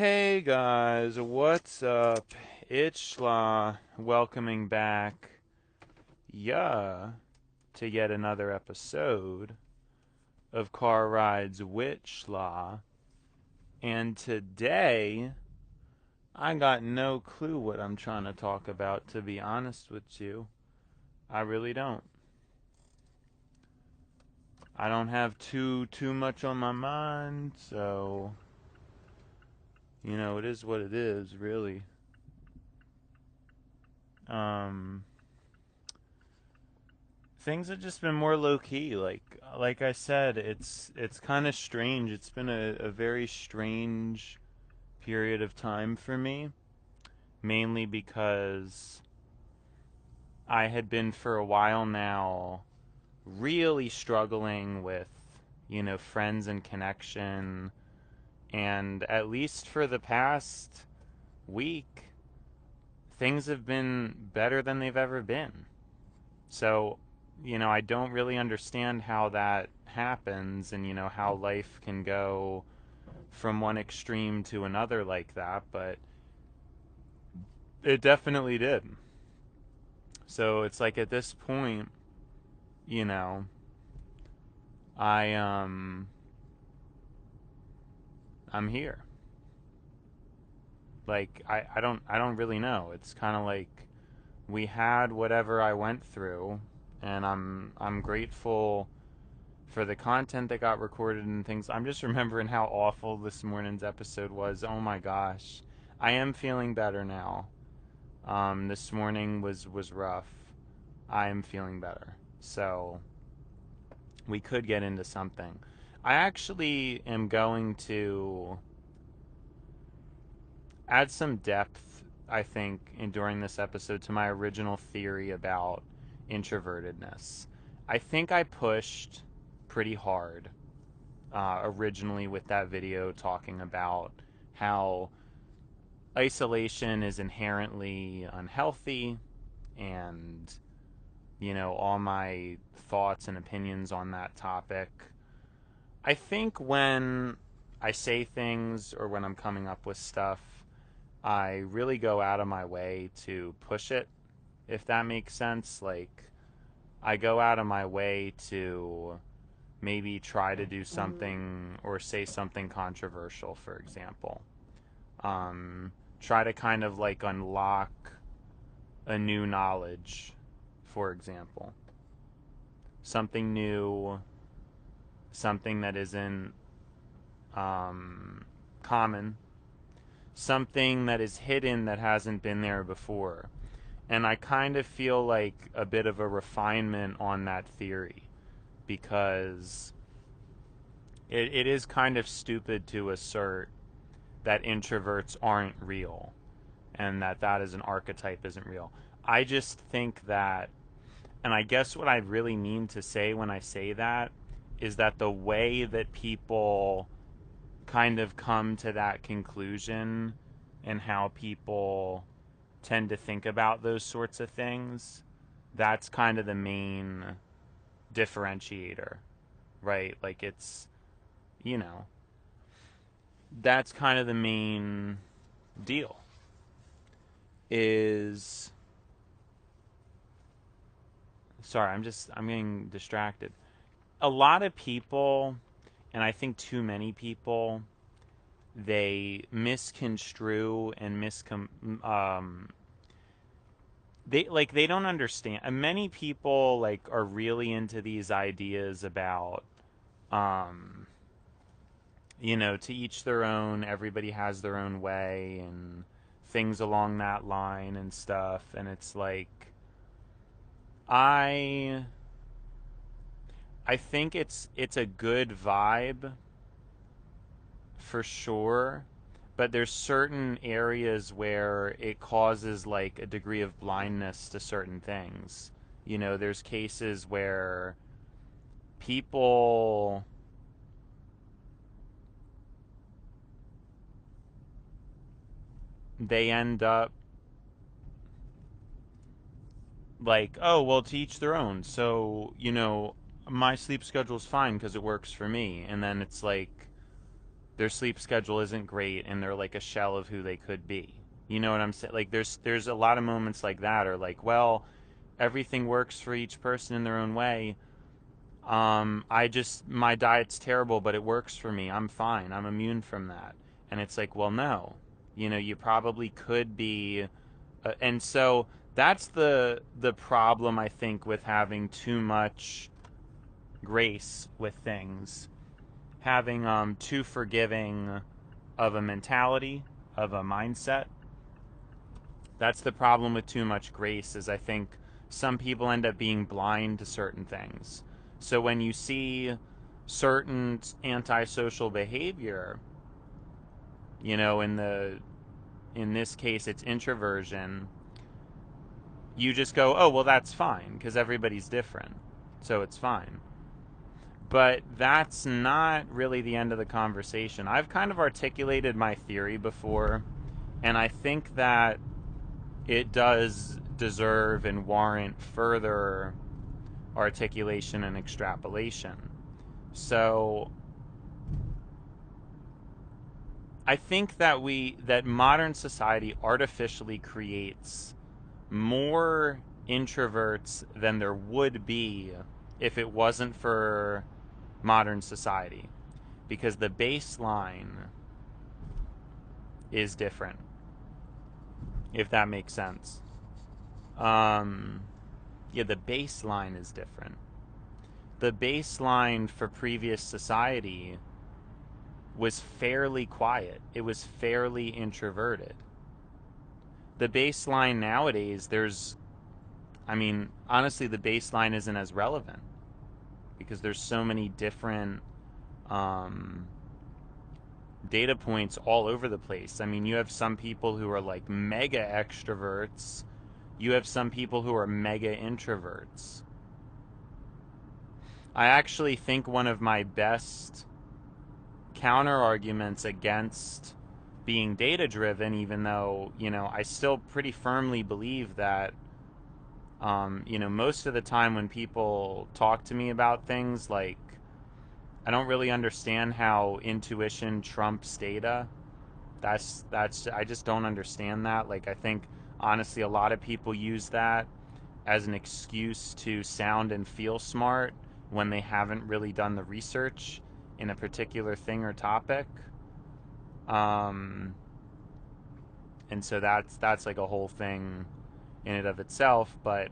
Hey guys, what's up? It's Schla, welcoming back, yeah, to yet another episode of Car Rides with Schla. And today, I got no clue what I'm trying to talk about, to be honest with you. I really don't. I don't have too much on my mind, so it is what it is, really. Um, Things have just been more low key. Like I said, it's kind of strange. It's been a very strange period of time for me, mainly because I had been for a while now really struggling with, friends and connection, and at least for the past week, things have been better than they've ever been. So, I don't really understand how that happens and, how life can go from one extreme to another like that, but it definitely did. So it's like at this point, you know, I I'm here. Like I don't really know. It's kind of like we had whatever I went through, and I'm grateful for the content that got recorded and things. I'm just remembering how awful this morning's episode was. Oh my gosh. I am feeling better now. This morning was rough. I am feeling better. So we could get into something. I actually am going to add some depth, I think, during this episode to my original theory about introvertedness. I think I pushed pretty hard originally with that video talking about how isolation is inherently unhealthy and, all my thoughts and opinions on that topic. I think when I say things or when I'm coming up with stuff, I really go out of my way to push it, if that makes sense. Like, I go out of my way to maybe try to do something or say something controversial, for example. Try to kind of like unlock a new knowledge, for example. Something new, something that isn't common, something that is hidden that hasn't been there before. And I kind of feel like a bit of a refinement on that theory because it is kind of stupid to assert that introverts aren't real and that is an archetype isn't real. I just think that, and I guess what I really mean to say when I say that is that the way that people kind of come to that conclusion and how people tend to think about those sorts of things, that's kind of the main differentiator, right? Like you know, that's kind of the main deal is sorry, I'm getting distracted. A lot of people, and I think too many people, they misconstrue and they don't understand. And many people like are really into these ideas about um to each their own, everybody has their own way and things along that line and stuff, and it's like I I think it's a good vibe for sure, but there's certain areas where it causes like a degree of blindness to certain things. There's cases where people they end up like, oh, well, to each their own. So, my sleep schedule's fine because it works for me. And then it's like, their sleep schedule isn't great and they're like a shell of who they could be. You know what I'm saying? Like there's a lot of moments like that, or like, well, everything works for each person in their own way. I just, my diet's terrible, but it works for me. I'm fine. I'm immune from that. And it's like, well, no. You probably could be, and so that's the problem, I think, with having too much grace with things, having too forgiving of a mentality, of a mindset. That's the problem with too much grace, is I think some people end up being blind to certain things. So when you see certain antisocial behavior, in this case it's introversion, you just go, oh, well, that's fine because everybody's different, so it's fine. But that's not really the end of the conversation. I've kind of articulated my theory before, and I think that it does deserve and warrant further articulation and extrapolation. So I think that modern society artificially creates more introverts than there would be if it wasn't for modern society, because the baseline is different, if that makes sense. Yeah, the baseline is different. The baseline for previous society was fairly quiet. It was fairly introverted. The baseline nowadays, honestly, the baseline isn't as relevant because there's so many different data points all over the place. I mean, you have some people who are like mega extroverts. You have some people who are mega introverts. I actually think one of my best counter arguments against being data driven, even though, I still pretty firmly believe that, most of the time when people talk to me about things, like, I don't really understand how intuition trumps data. I just don't understand that. Like, I think honestly a lot of people use that as an excuse to sound and feel smart when they haven't really done the research in a particular thing or topic. And so that's like a whole thing in and of itself. But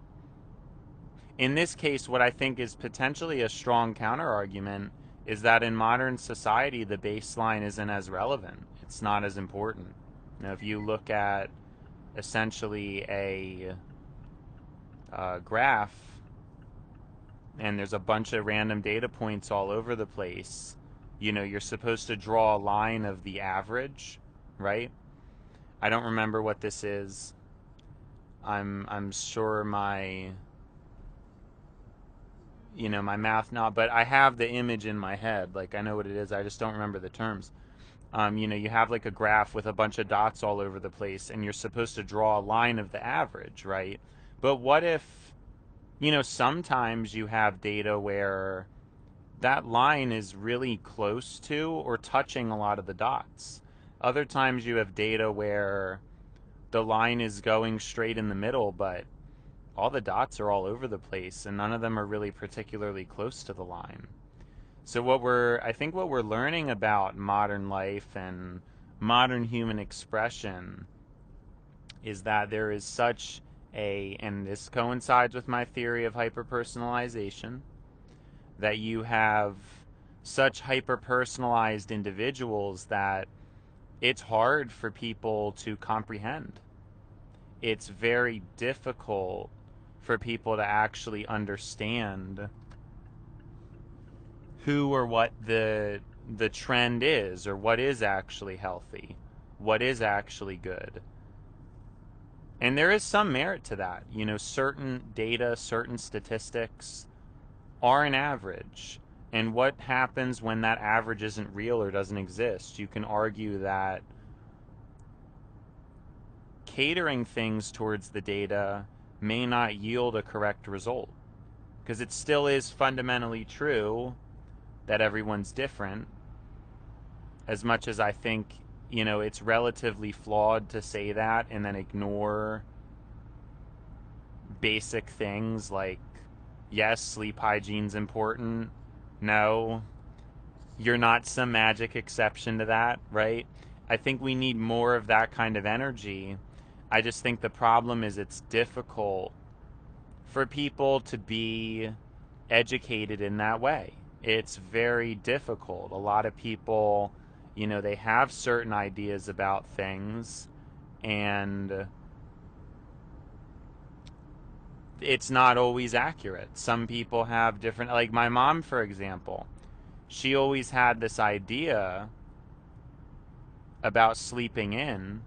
in this case, what I think is potentially a strong counter argument is that in modern society, the baseline isn't as relevant. It's not as important. If you look at essentially a graph, and there's a bunch of random data points all over the place, you're supposed to draw a line of the average, right? I don't remember what this is. I'm sure my my math not, but I have the image in my head. Like, I know what it is. I just don't remember the terms. You have like a graph with a bunch of dots all over the place, and you're supposed to draw a line of the average, right? But what if, sometimes you have data where that line is really close to or touching a lot of the dots. Other times you have data where the line is going straight in the middle, but all the dots are all over the place and none of them are really particularly close to the line. So I think what we're learning about modern life and modern human expression is that there is such and this coincides with my theory of hyperpersonalization, that you have such hyper-personalized individuals that it's hard for people to comprehend. It's very difficult for people to actually understand who or what the trend is, or what is actually healthy, what is actually good. And there is some merit to that. Certain data, certain statistics are an average. And what happens when that average isn't real or doesn't exist? You can argue that catering things towards the data may not yield a correct result, because it still is fundamentally true that everyone's different, as much as I think, it's relatively flawed to say that and then ignore basic things like, yes, sleep hygiene's important. No, you're not some magic exception to that, right? I think we need more of that kind of energy. I just think the problem is it's difficult for people to be educated in that way. It's very difficult. A lot of people, they have certain ideas about things, and it's not always accurate. Some people have different, like my mom, for example, she always had this idea about sleeping in.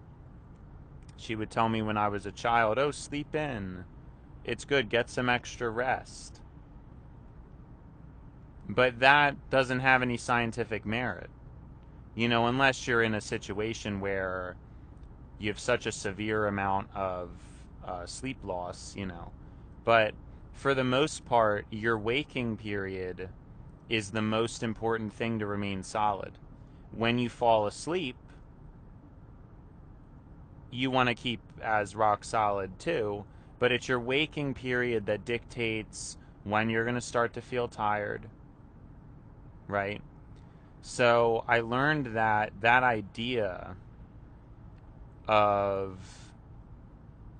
She would tell me when I was a child, oh, sleep in. It's good, get some extra rest. But that doesn't have any scientific merit. Unless you're in a situation where you have such a severe amount of sleep loss, But for the most part, your waking period is the most important thing to remain solid. When you fall asleep, you want to keep as rock solid too, but it's your waking period that dictates when you're going to start to feel tired, right? So I learned that idea of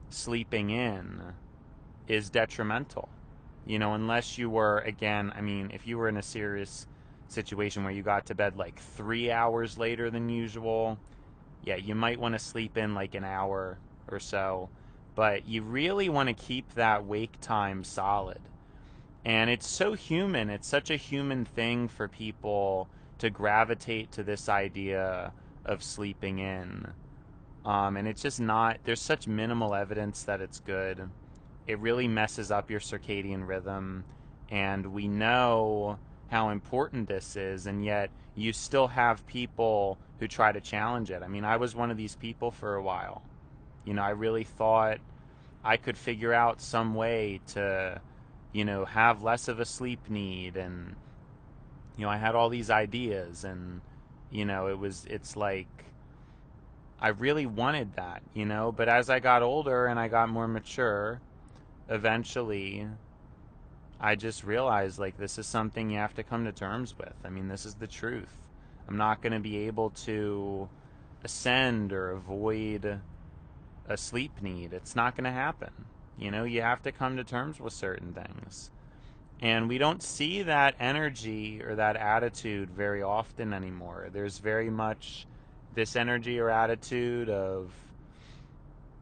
sleeping in is detrimental. Unless you were, again, I mean, if you were in a serious situation where you got to bed like 3 hours later than usual, yeah, you might want to sleep in like an hour or so, but you really want to keep that wake time solid. And it's so human. It's such a human thing for people to gravitate to this idea of sleeping in. And it's just not, there's such minimal evidence that it's good. It really messes up your circadian rhythm. And we know how important this is, and yet you still have people who try to challenge it. I mean, I was one of these people for a while. I really thought I could figure out some way to, have less of a sleep need. And, I had all these ideas, and, it's like, I really wanted that, but as I got older and I got more mature, eventually I just realized like this is something you have to come to terms with. I mean, this is the truth. I'm not going to be able to ascend or avoid a sleep need. It's not going to happen. You have to come to terms with certain things. And we don't see that energy or that attitude very often anymore. There's very much this energy or attitude of,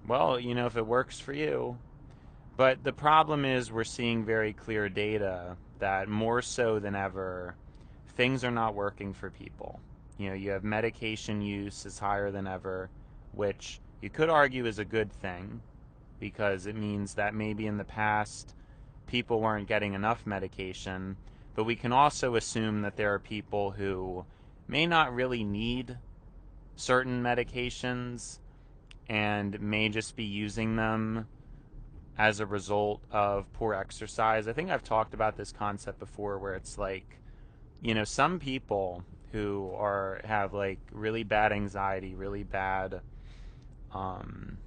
well, if it works for you. But the problem is we're seeing very clear data that more so than ever, things are not working for people. You have medication use is higher than ever, which you could argue is a good thing because it means that maybe in the past people weren't getting enough medication, but we can also assume that there are people who may not really need certain medications and may just be using them as a result of poor exercise. I think I've talked about this concept before where it's like, some people who have like really bad anxiety, really bad um,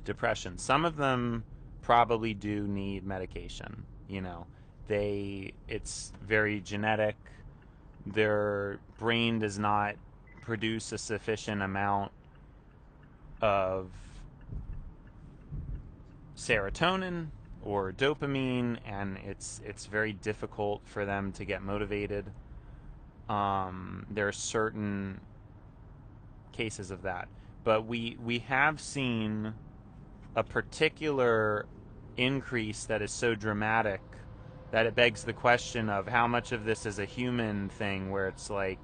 depression, some of them probably do need medication. It's very genetic. Their brain does not produce a sufficient amount of serotonin or dopamine, and it's very difficult for them to get motivated. There are certain cases of that, but we have seen a particular increase that is so dramatic that it begs the question of how much of this is a human thing where it's like,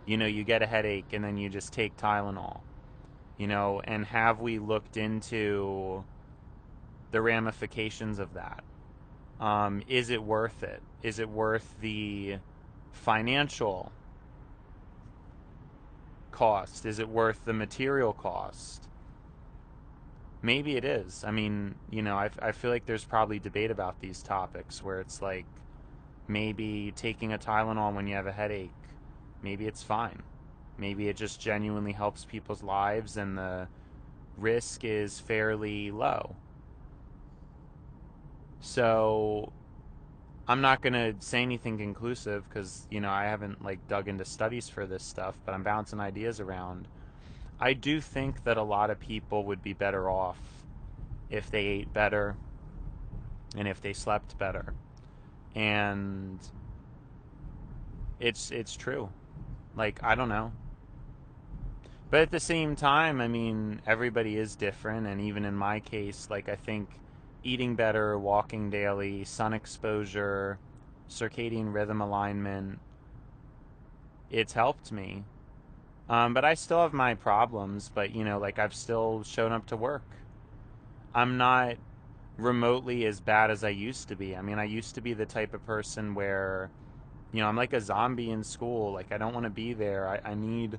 you get a headache and then you just take Tylenol, and have we looked into the ramifications of that? Is it worth it? Is it worth the financial cost? Is it worth the material cost? Maybe it is. I mean, I feel like there's probably debate about these topics where it's like maybe taking a Tylenol when you have a headache, maybe it's fine. Maybe it just genuinely helps people's lives and the risk is fairly low. So I'm not going to say anything conclusive because, I haven't like dug into studies for this stuff, but I'm bouncing ideas around. I do think that a lot of people would be better off if they ate better and if they slept better. And it's true. Like, I don't know. But at the same time, I mean, everybody is different, and even in my case, like, I think eating better, walking daily, sun exposure, circadian rhythm alignment, it's helped me. But I still have my problems, but, like, I've still shown up to work. I'm not remotely as bad as I used to be. I mean, I used to be the type of person where, I'm like a zombie in school. Like, I don't want to be there. I need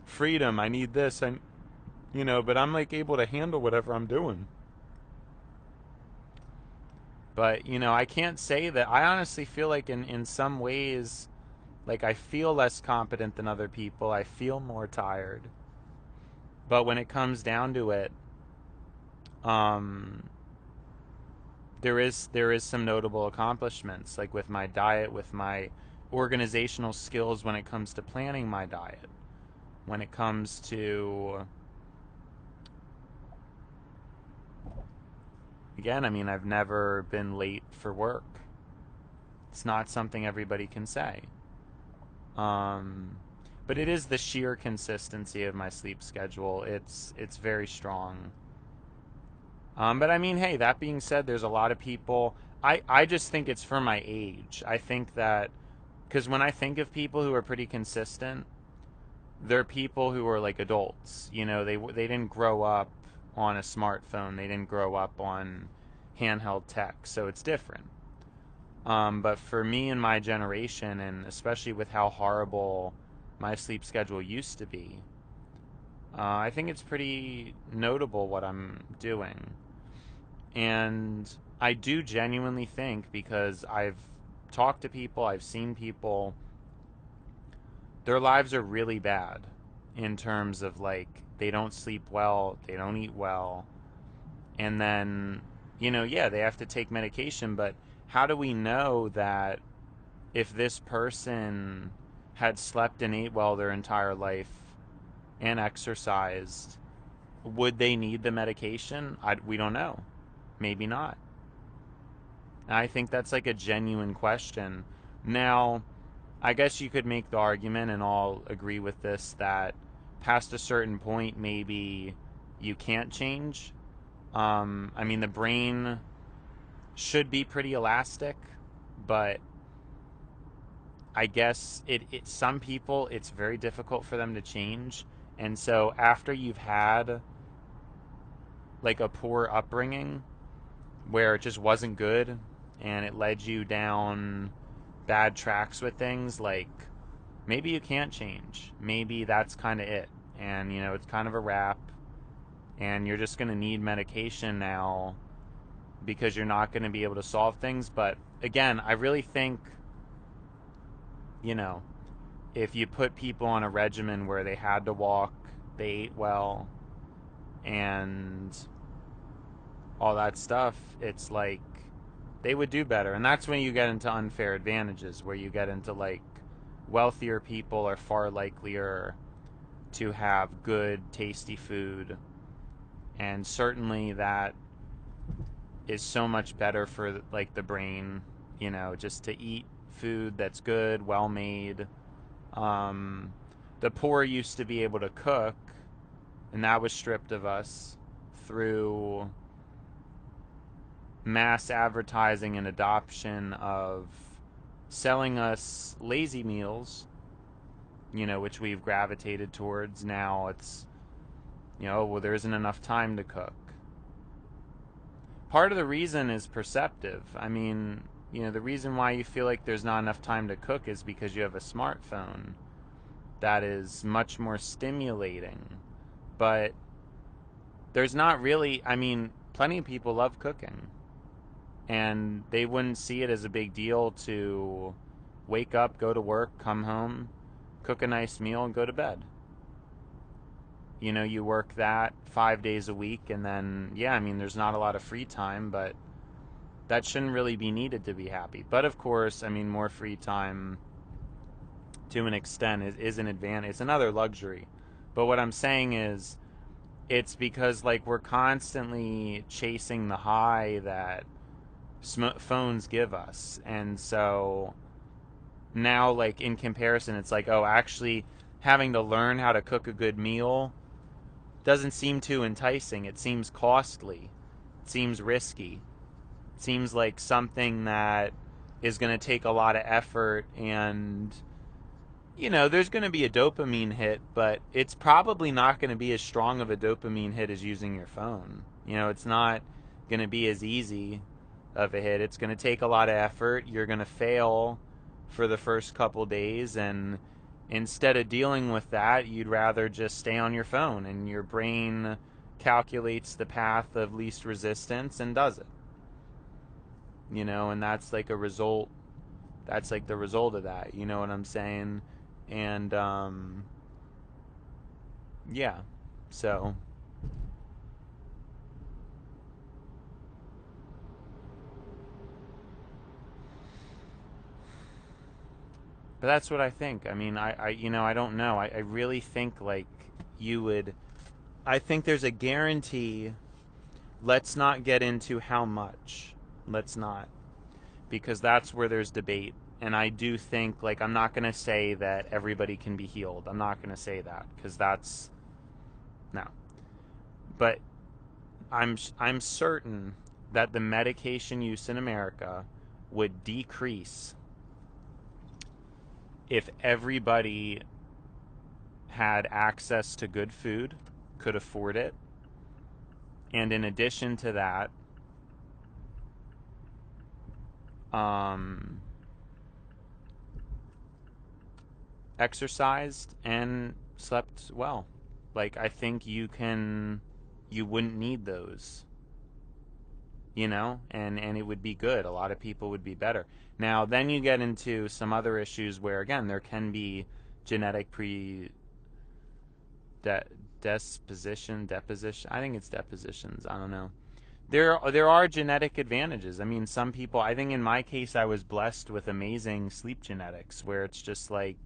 freedom. I need this. But I'm like able to handle whatever I'm doing. But, I can't say that. I honestly feel like in some ways, like I feel less competent than other people. I feel more tired. But when it comes down to it, um, there is some notable accomplishments, like with my diet, with my organizational skills when it comes to planning my diet, when it comes to, again, I mean, I've never been late for work. It's not something everybody can say. Um, but it is the sheer consistency of my sleep schedule. It's very strong. But I mean, hey, that being said, there's a lot of people. I just think it's for my age. I think that because when I think of people who are pretty consistent, they're people who are like adults. They didn't grow up on a smartphone. They didn't grow up on handheld tech, so it's different. But for me and my generation, and especially with how horrible my sleep schedule used to be, I think it's pretty notable what I'm doing. And I do genuinely think, because I've talked to people, I've seen people, their lives are really bad in terms of like they don't sleep well, they don't eat well, and then, yeah, they have to take medication, but how do we know that if this person had slept and ate well their entire life and exercised, would they need the medication? We don't know. Maybe not. And I think that's like a genuine question. Now, I guess you could make the argument, and I'll agree with this, that past a certain point, maybe you can't change. I mean, the brain should be pretty elastic, but I guess some people, it's very difficult for them to change. And so after you've had like a poor upbringing where it just wasn't good and it led you down bad tracks with things, like maybe you can't change. Maybe that's kind of it. And, it's kind of a wrap. And you're just going to need medication now because you're not going to be able to solve things. But again, I really think, you know, if you put people on a regimen where they had to walk, they ate well, and all that stuff, it's like they would do better. And that's when you get into unfair advantages, where you get into like wealthier people are far likelier to have good, tasty food. And certainly that is so much better for like the brain, just to eat food that's good, well made. Um, the poor used to be able to cook, and that was stripped of us through mass advertising and adoption of selling us lazy meals, which we've gravitated towards. Now it's, well, there isn't enough time to cook. Part of the reason is perceptive. I mean, the reason why you feel like there's not enough time to cook is because you have a smartphone that is much more stimulating. But there's not really, I mean, plenty of people love cooking. And they wouldn't see it as a big deal to wake up, go to work, come home, cook a nice meal, and go to bed. You know, you work that 5 days a week, and then, yeah, I mean, there's not a lot of free time, but that shouldn't really be needed to be happy. But of course, I mean, more free time to an extent is an advantage. It's another luxury. But what I'm saying is, it's because like we're constantly chasing the high that phones give us, and so now, like, in comparison, it's like, oh, actually having to learn how to cook a good meal doesn't seem too enticing. It seems costly. It seems risky. It seems like something that is going to take a lot of effort, and there's going to be a dopamine hit, but it's probably not going to be as strong of a dopamine hit as using your phone. It's not going to be as easy of a hit. It's going to take a lot of effort. You're going to fail for the first couple days, and instead of dealing with that, you'd rather just stay on your phone, and your brain calculates the path of least resistance and does it. And that's like a result. That's like the result of that. You know what I'm saying? And yeah. So, but that's what I think. I mean, I don't know. I really think like you would. I think there's a guarantee. Let's not get into how much. Let's not, because that's where there's debate. And I do think, like, I'm not going to say that everybody can be healed. I'm not going to say that, because that's no. But I'm certain that the medication use in America would decrease if everybody had access to good food, could afford it, and in addition to that, um, exercised and slept well. Like, I think you wouldn't need those, and it would be good. A lot of people would be better. Now, then you get into some other issues where, again, there can be genetic de- deposition. I think it's depositions. I don't know. There are genetic advantages. I mean, some people. I think in my case, I was blessed with amazing sleep genetics, where it's just like,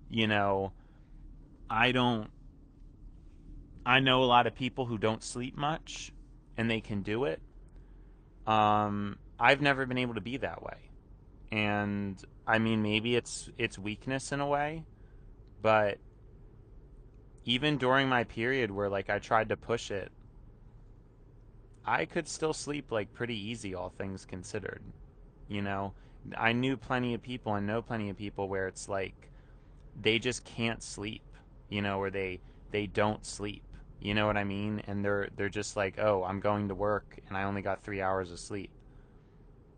you know, I don't. I know a lot of people who don't sleep much, and they can do it. I've never been able to be that way, and I mean, maybe it's weakness in a way, but even during my period where like I tried to push it, I could still sleep like pretty easy, all things considered. You know, I knew plenty of people and know plenty of people where it's like they just can't sleep, or they don't sleep. You know what I mean? And they're just like, "Oh, I'm going to work and I only got 3 hours of sleep."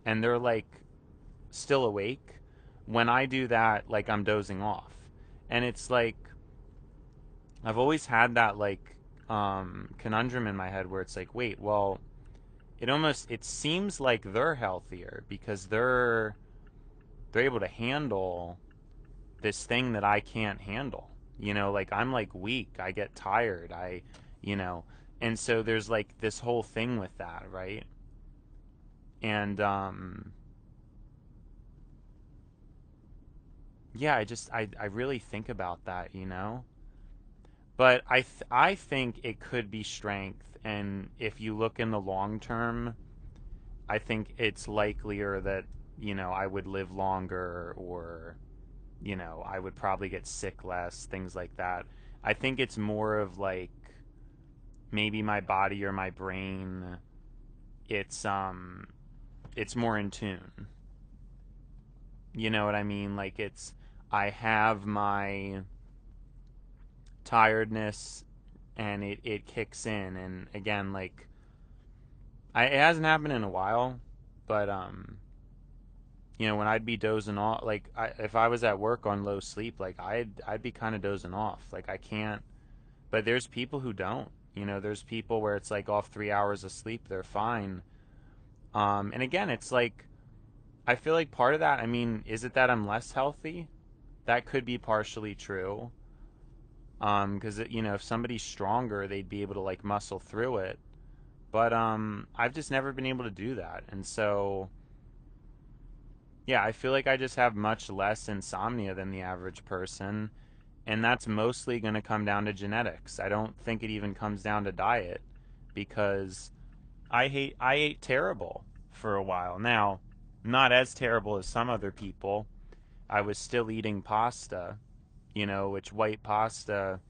And they're like still awake. When I do that, like I'm dozing off. And it's like I've always had that like conundrum in my head where it's like, "Wait, well, it seems like they're healthier because they're able to handle this thing that I can't handle. Like I'm like weak, I get tired, you know, and so there's like this whole thing with that, right? And yeah, I really think about that. But I think it could be strength, and if you look in the long term, I think it's likelier that, I would live longer, or I would probably get sick less, things like that. I think it's more of like maybe my body or my brain, it's more in tune. You know what I mean? Like I have my tiredness, and it kicks in, and again, like it hasn't happened in a while, but when I'd be dozing off, like if I was at work on low sleep, like I'd be kind of dozing off. Like I can't. But there's people who don't. There's people where it's like off 3 hours of sleep, they're fine. And again, it's like I feel like part of that. I mean, is it that I'm less healthy? that could be partially true. Because if somebody's stronger, they'd be able to like muscle through it. But I've just never been able to do that, and so yeah, I feel like I just have much less insomnia than the average person, and that's mostly going to come down to genetics. I don't think it even comes down to diet because I ate terrible for a while. Now, not as terrible as some other people. I was still eating pasta, which white pasta,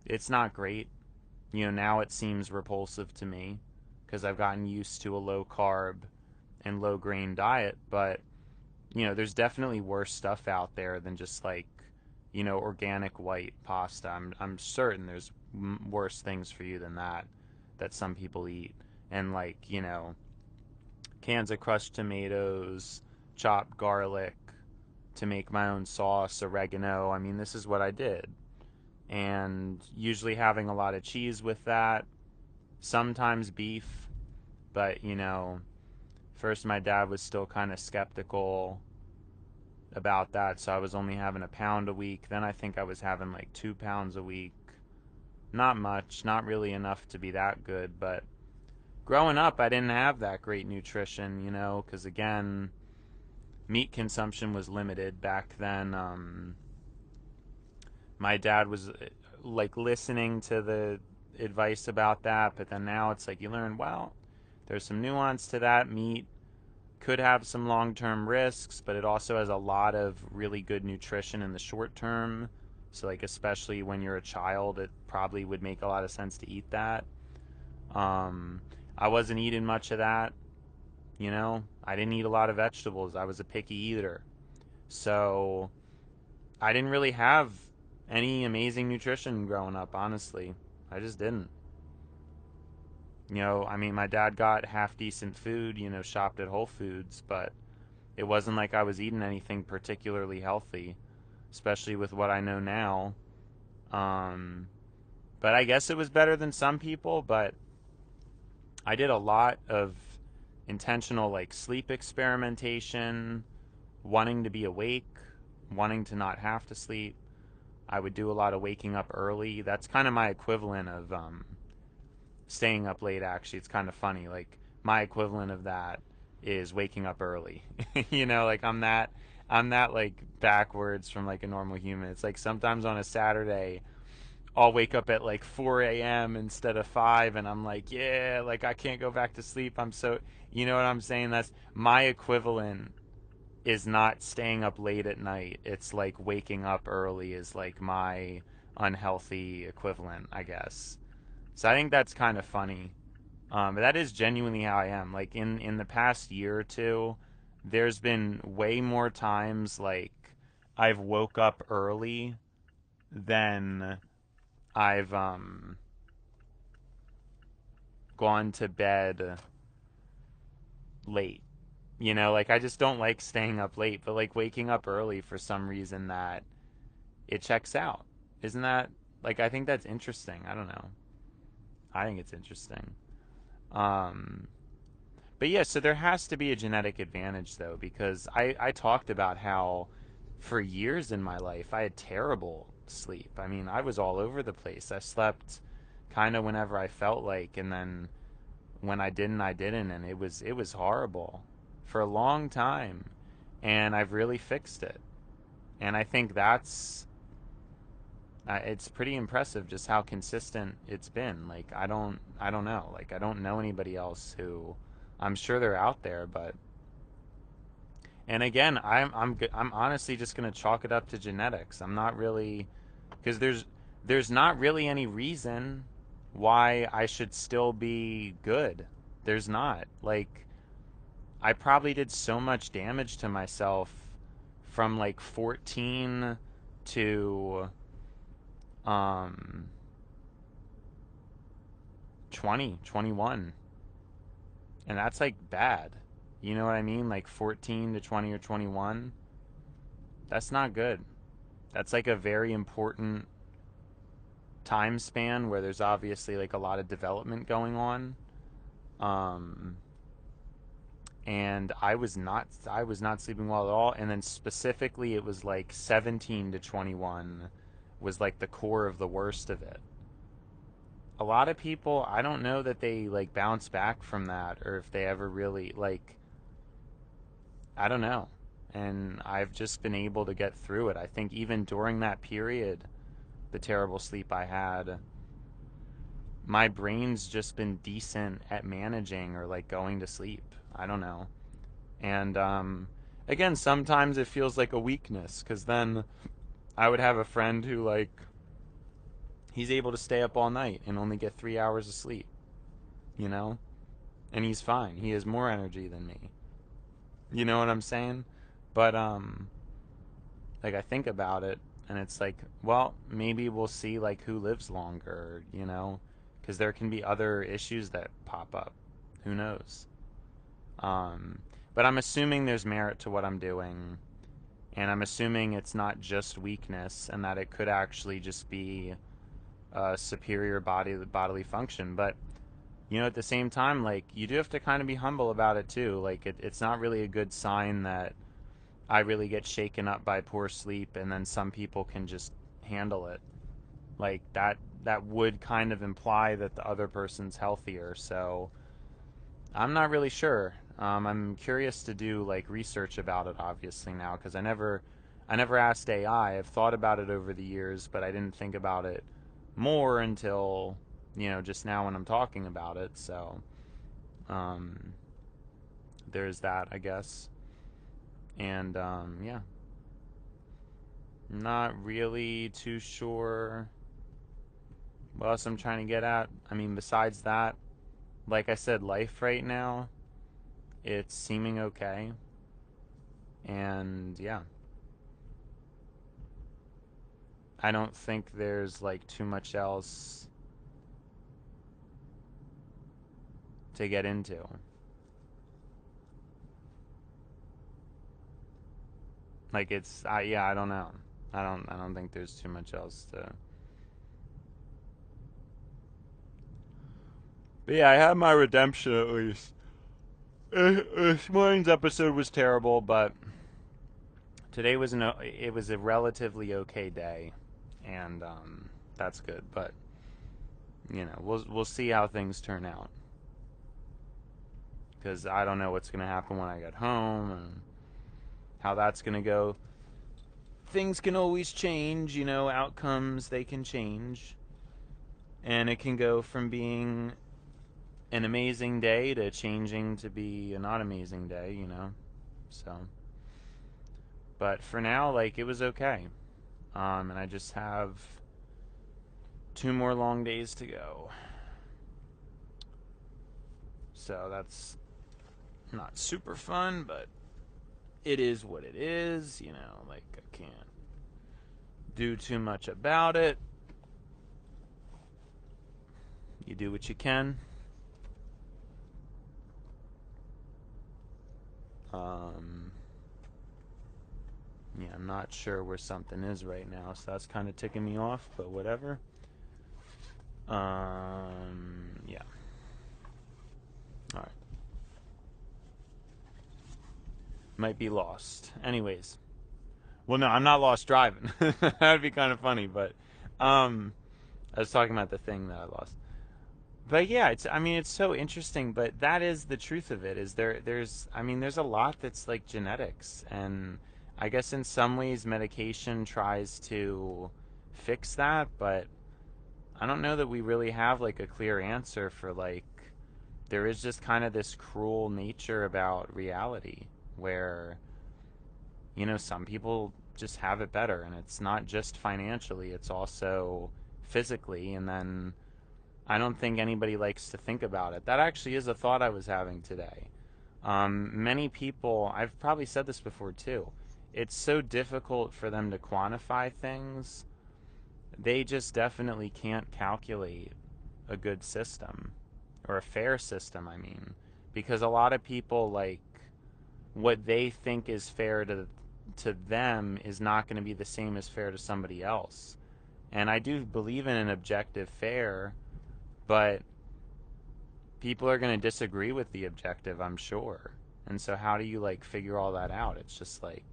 it's not great. Now it seems repulsive to me because I've gotten used to a low carb and low grain diet, but there's definitely worse stuff out there than just like, organic white pasta. I'm certain there's worse things for you than that some people eat. And like, cans of crushed tomatoes, chopped garlic to make my own sauce, oregano. I mean, this is what I did. And usually having a lot of cheese with that, sometimes beef, but first my dad was still kind of skeptical about that, so I was only having a pound a week. Then I think I was having like 2 pounds a week. Not much, not really enough to be that good, but growing up, I didn't have that great nutrition, because again, meat consumption was limited back then. My dad was like listening to the advice about that, but then now it's like you learn, well, there's some nuance to that. Meat could have some long-term risks, but it also has a lot of really good nutrition in the short term. So like especially when you're a child, it probably would make a lot of sense to eat that. Um, I wasn't eating much of that, I didn't eat a lot of vegetables. I was a picky eater. So I didn't really have any amazing nutrition growing up, honestly. I just didn't. I mean, my dad got half decent food, shopped at Whole Foods, but it wasn't like I was eating anything particularly healthy, especially with what I know now. Um, but I guess it was better than some people, but I did a lot of intentional like sleep experimentation, wanting to be awake, wanting to not have to sleep. I would do a lot of waking up early. That's kind of my equivalent of staying up late, actually. It's kind of funny. Like, my equivalent of that is waking up early. Like I'm that like backwards from like a normal human. It's like sometimes on a Saturday I'll wake up at like 4 a.m. instead of 5, and I'm like, yeah, like I can't go back to sleep. I'm so, you know what I'm saying? That's my equivalent is not staying up late at night. It's like waking up early is like my unhealthy equivalent, I guess. So I think that's kind of funny. But that is genuinely how I am. Like in the past year or two, there's been way more times like I've woke up early than I've gone to bed late. Like I just don't like staying up late, but like waking up early for some reason that it checks out. Isn't that like I think that's interesting. I don't know. I think it's interesting. Um but yeah, so there has to be a genetic advantage though, because I talked about how for years in my life I had terrible sleep. I mean, I was all over the place. I slept kind of whenever I felt like, and then when I didn't, and it was horrible for a long time. And I've really fixed it. And I think that's it's pretty impressive just how consistent it's been. Like I don't know. Like I don't know anybody else who I'm sure they're out there, but and again, I'm honestly just going to chalk it up to genetics. I'm not really because there's not really any reason why I should still be good. There's not. Like I probably did so much damage to myself from like 14 to um 20, 21. And that's like bad. You know what I mean? Like 14 to 20 or 21. That's not good. That's like a very important time span where there's obviously like a lot of development going on. Um and I was not sleeping well at all. And then specifically, it was like 17 to 21 was like the core of the worst of it. A lot of people, I don't know that they like bounce back from that, or if they ever really like, I don't know. And I've just been able to get through it. I think even during that period, the terrible sleep I had, my brain's just been decent at managing or like going to sleep. I don't know. And again, sometimes it feels like a weakness because then I would have a friend who like he's able to stay up all night and only get 3 hours of sleep, you know, and he's fine. He has more energy than me. You know what I'm saying? But like I think about it, and it's like, well, maybe we'll see like who lives longer, you know, because there can be other issues that pop up. Who knows? Um, but I'm assuming there's merit to what I'm doing, and I'm assuming it's not just weakness, and that it could actually just be a superior bodily function. But you know, at the same time, like you do have to kind of be humble about it too. Like it's not really a good sign that I really get shaken up by poor sleep, and then some people can just handle it. Like that would kind of imply that the other person's healthier. So I'm not really sure. I'm curious to do like research about it, obviously now, because I never asked AI. I've thought about it over the years, but I didn't think about it more until just now when I'm talking about it. So um, there's that, I guess. And yeah, not really too sure what else I'm trying to get at. I mean, besides that, like I said, life right now, it's seeming okay. And yeah, I don't think there's like too much else to get into. Like yeah, I don't know. I don't think there's too much else to. But yeah, I had my redemption at least. This morning's episode was terrible, but today was a relatively okay day, and that's good. But we'll see how things turn out, because I don't know what's gonna happen when I get home and how that's gonna go. Things can always change, outcomes they can change, and it can go from being an amazing day to changing to be a not amazing day. So, but for now, like it was okay. And I just have 2 more long days to go. So that's not super fun, but it is what it is. Like I can't do too much about it. You do what you can. Um, yeah, I'm not sure where something is right now, so that's kind of ticking me off, but whatever. Yeah. All right. Might be lost. Anyways. Well, no, I'm not lost driving. That'd be kind of funny, but um, I was talking about the thing that I lost. But yeah, I mean it's so interesting, but that is the truth of it. Is there's a lot that's like genetics, and I guess in some ways medication tries to fix that, but I don't know that we really have like a clear answer for like there is just kind of this cruel nature about reality where some people just have it better, and it's not just financially, it's also physically, and then I don't think anybody likes to think about it. That actually is a thought I was having today. Many people, I've probably said this before too, it's so difficult for them to quantify things. They just definitely can't calculate a good system, or a fair system, I mean. Because a lot of people, like, what they think is fair to them is not going to be the same as fair to somebody else. And I do believe in an objective fair, but people are going to disagree with the objective, I'm sure. And so how do you like figure all that out? It's just like,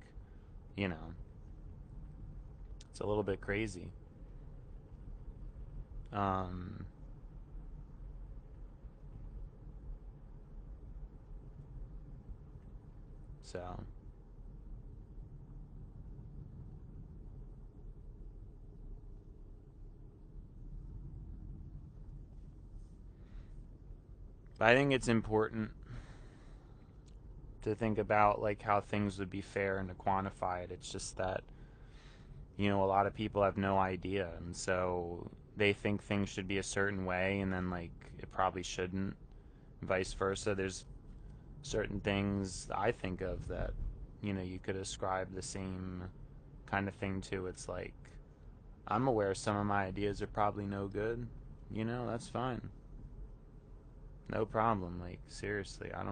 you know, it's a little bit crazy. Um, so, but I think it's important to think about like how things would be fair and to quantify it. It's just that, a lot of people have no idea, and so they think things should be a certain way, and then like it probably shouldn't. Vice versa. There's certain things I think of that, you could ascribe the same kind of thing to. It's like I'm aware some of my ideas are probably no good. That's fine. No problem. Like seriously, I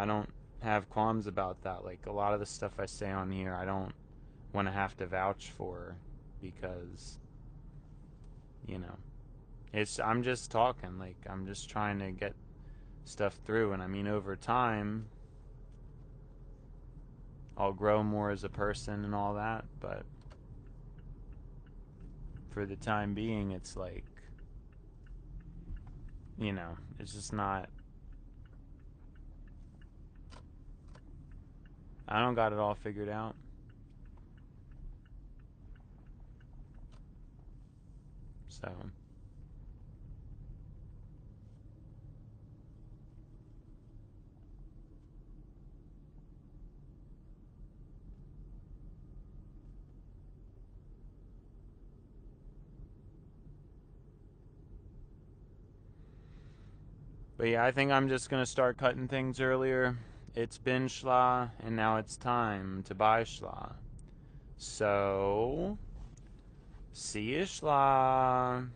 don't have qualms about that. Like a lot of the stuff I say on here, I don't want to have to vouch for because, you know, I'm just talking, like I'm just trying to get stuff through, and I mean over time I'll grow more as a person and all that, but for the time being it's like, it's just not. I don't got it all figured out. So, but yeah, I think I'm just gonna start cutting things earlier. It's been schla, and now it's time to buy schla. So, see you schla.